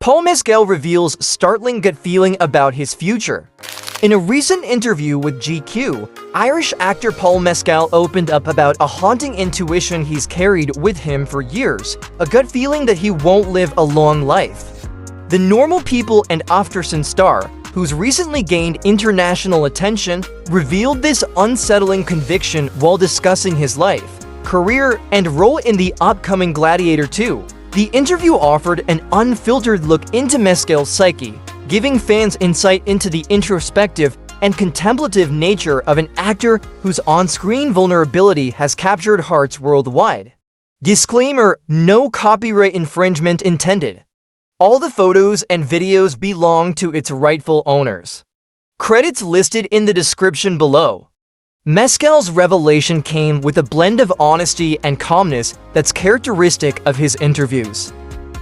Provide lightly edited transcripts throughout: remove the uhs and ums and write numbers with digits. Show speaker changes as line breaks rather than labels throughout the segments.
Paul Mescal reveals startling gut feeling about his future. In a recent interview with GQ, Irish actor Paul Mescal opened up about a haunting intuition he's carried with him for years, a gut feeling that he won't live a long life. The Normal People and Aftersun star, who's recently gained international attention, revealed this unsettling conviction while discussing his life, career, and role in the upcoming Gladiator 2. The interview offered an unfiltered look into Mescal's psyche, giving fans insight into the introspective and contemplative nature of an actor whose on-screen vulnerability has captured hearts worldwide. Disclaimer: no copyright infringement intended. All the photos and videos belong to its rightful owners. Credits listed in the description below. Mescal's revelation came with a blend of honesty and calmness that's characteristic of his interviews.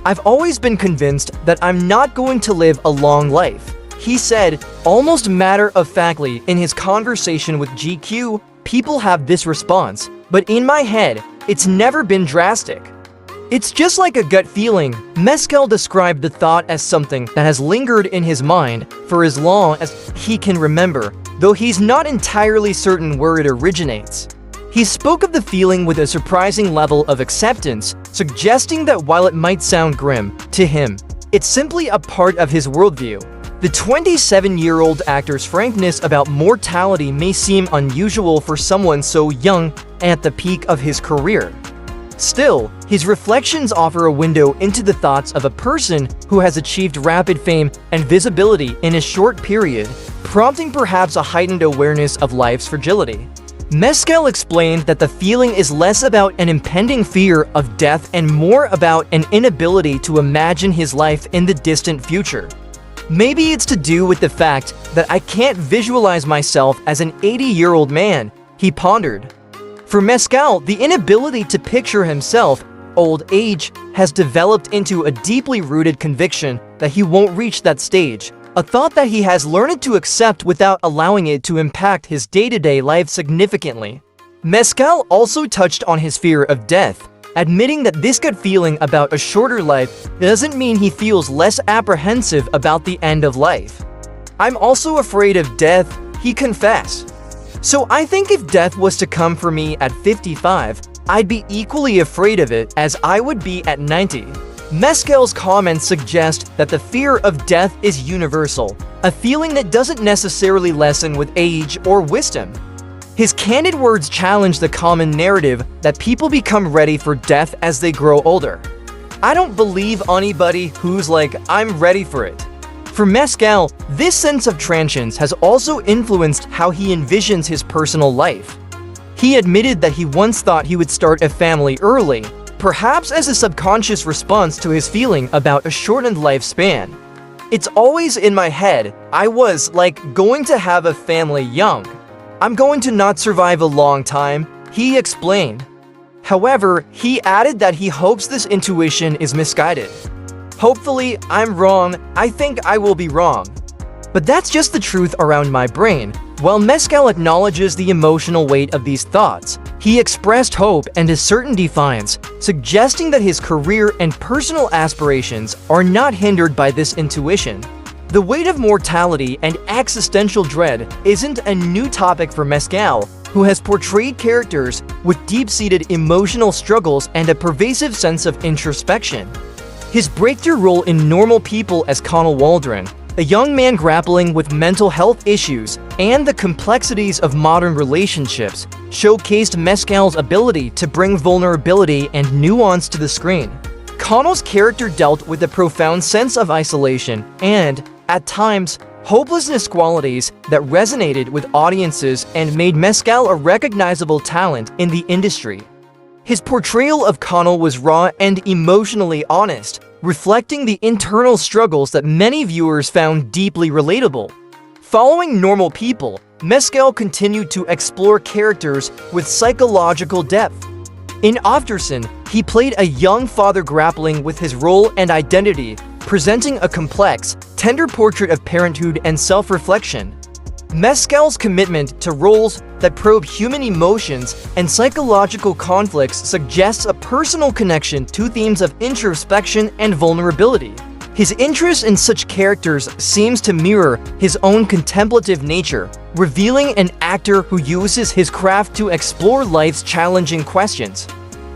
"I've always been convinced that I'm not going to live a long life," he said, almost matter-of-factly in his conversation with GQ. "People have this response, but in my head, it's never been drastic. It's just like a gut feeling." Mescal described the thought as something that has lingered in his mind for as long as he can remember, though he's not entirely certain where it originates. He spoke of the feeling with a surprising level of acceptance, suggesting that while it might sound grim, to him, it's simply a part of his worldview. The 27-year-old actor's frankness about mortality may seem unusual for someone so young at the peak of his career. Still, his reflections offer a window into the thoughts of a person who has achieved rapid fame and visibility in a short period, prompting perhaps a heightened awareness of life's fragility. Mescal explained that the feeling is less about an impending fear of death and more about an inability to imagine his life in the distant future. "Maybe it's to do with the fact that I can't visualize myself as an 80-year-old man," he pondered. For Mescal, the inability to picture himself old age has developed into a deeply rooted conviction that he won't reach that stage, a thought that he has learned to accept without allowing it to impact his day-to-day life significantly. Mescal also touched on his fear of death, admitting that this gut feeling about a shorter life doesn't mean he feels less apprehensive about the end of life. "I'm also afraid of death," he confessed. "So I think if death was to come for me at 55, I'd be equally afraid of it as I would be at 90. Mescal's comments suggest that the fear of death is universal, a feeling that doesn't necessarily lessen with age or wisdom. His candid words challenge the common narrative that people become ready for death as they grow older. "I don't believe anybody who's like, I'm ready for it." For Mescal, this sense of transience has also influenced how he envisions his personal life. He admitted that he once thought he would start a family early, perhaps as a subconscious response to his feeling about a shortened lifespan. "It's always in my head. I was, going to have a family young. I'm going to not survive a long time," he explained. However, he added that he hopes this intuition is misguided. "Hopefully, I'm wrong. I think I will be wrong. But that's just the truth around my brain." While Mescal acknowledges the emotional weight of these thoughts, he expressed hope and a certain defiance, suggesting that his career and personal aspirations are not hindered by this intuition. The weight of mortality and existential dread isn't a new topic for Mescal, who has portrayed characters with deep-seated emotional struggles and a pervasive sense of introspection. His breakthrough role in Normal People as Connell Waldron, a young man grappling with mental health issues and the complexities of modern relationships, showcased Mescal's ability to bring vulnerability and nuance to the screen. Connell's character dealt with a profound sense of isolation and, at times, hopelessness, qualities that resonated with audiences and made Mescal a recognizable talent in the industry. His portrayal of Connell was raw and emotionally honest, reflecting the internal struggles that many viewers found deeply relatable. Following Normal People, Mescal continued to explore characters with psychological depth. In Aftersun, he played a young father grappling with his role and identity, presenting a complex, tender portrait of parenthood and self-reflection. Mescal's commitment to roles that probe human emotions and psychological conflicts suggests a personal connection to themes of introspection and vulnerability. His interest in such characters seems to mirror his own contemplative nature, revealing an actor who uses his craft to explore life's challenging questions.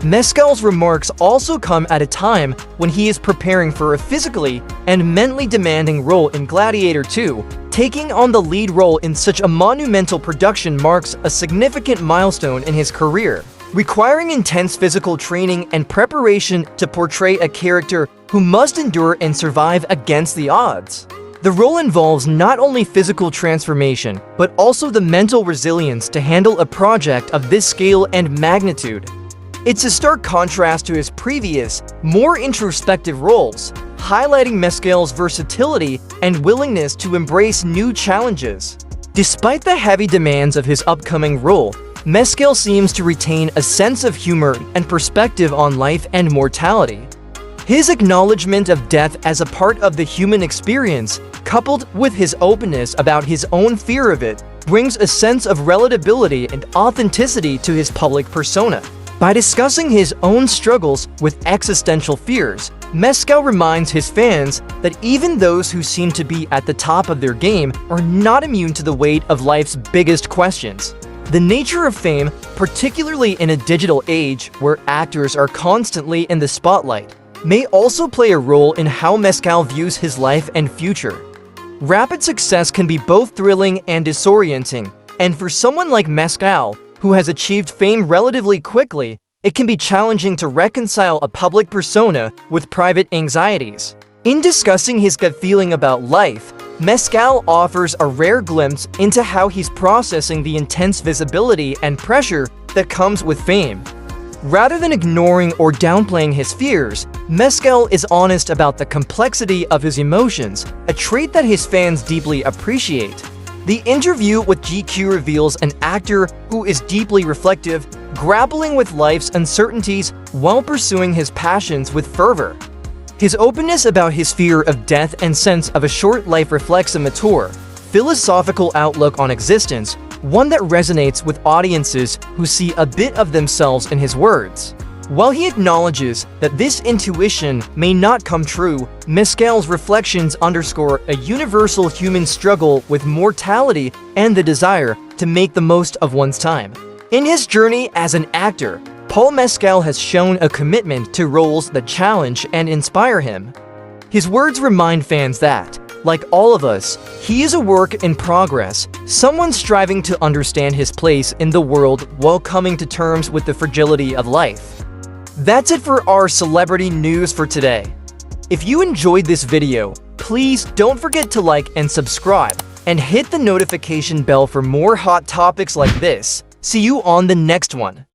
Mescal's remarks also come at a time when he is preparing for a physically and mentally demanding role in Gladiator 2. Taking on the lead role in such a monumental production marks a significant milestone in his career, requiring intense physical training and preparation to portray a character who must endure and survive against the odds. The role involves not only physical transformation, but also the mental resilience to handle a project of this scale and magnitude. It's a stark contrast to his previous, more introspective roles, highlighting Mescal's versatility and willingness to embrace new challenges. Despite the heavy demands of his upcoming role, Mescal seems to retain a sense of humor and perspective on life and mortality. His acknowledgement of death as a part of the human experience, coupled with his openness about his own fear of it, brings a sense of relatability and authenticity to his public persona. By discussing his own struggles with existential fears, Mescal reminds his fans that even those who seem to be at the top of their game are not immune to the weight of life's biggest questions. The nature of fame, particularly in a digital age where actors are constantly in the spotlight, may also play a role in how Mescal views his life and future. Rapid success can be both thrilling and disorienting, and for someone like Mescal, who has achieved fame relatively quickly, it can be challenging to reconcile a public persona with private anxieties. In discussing his gut feeling about life, Mescal offers a rare glimpse into how he's processing the intense visibility and pressure that comes with fame. Rather than ignoring or downplaying his fears, Mescal is honest about the complexity of his emotions, a trait that his fans deeply appreciate. The interview with GQ reveals an actor who is deeply reflective, grappling with life's uncertainties while pursuing his passions with fervor. His openness about his fear of death and sense of a short life reflects a mature, philosophical outlook on existence, one that resonates with audiences who see a bit of themselves in his words. While he acknowledges that this intuition may not come true, Mescal's reflections underscore a universal human struggle with mortality and the desire to make the most of one's time. In his journey as an actor, Paul Mescal has shown a commitment to roles that challenge and inspire him. His words remind fans that, like all of us, he is a work in progress, someone striving to understand his place in the world while coming to terms with the fragility of life. That's it for our celebrity news for today. If you enjoyed this video, please don't forget to like and subscribe, and hit the notification bell for more hot topics like this. See you on the next one.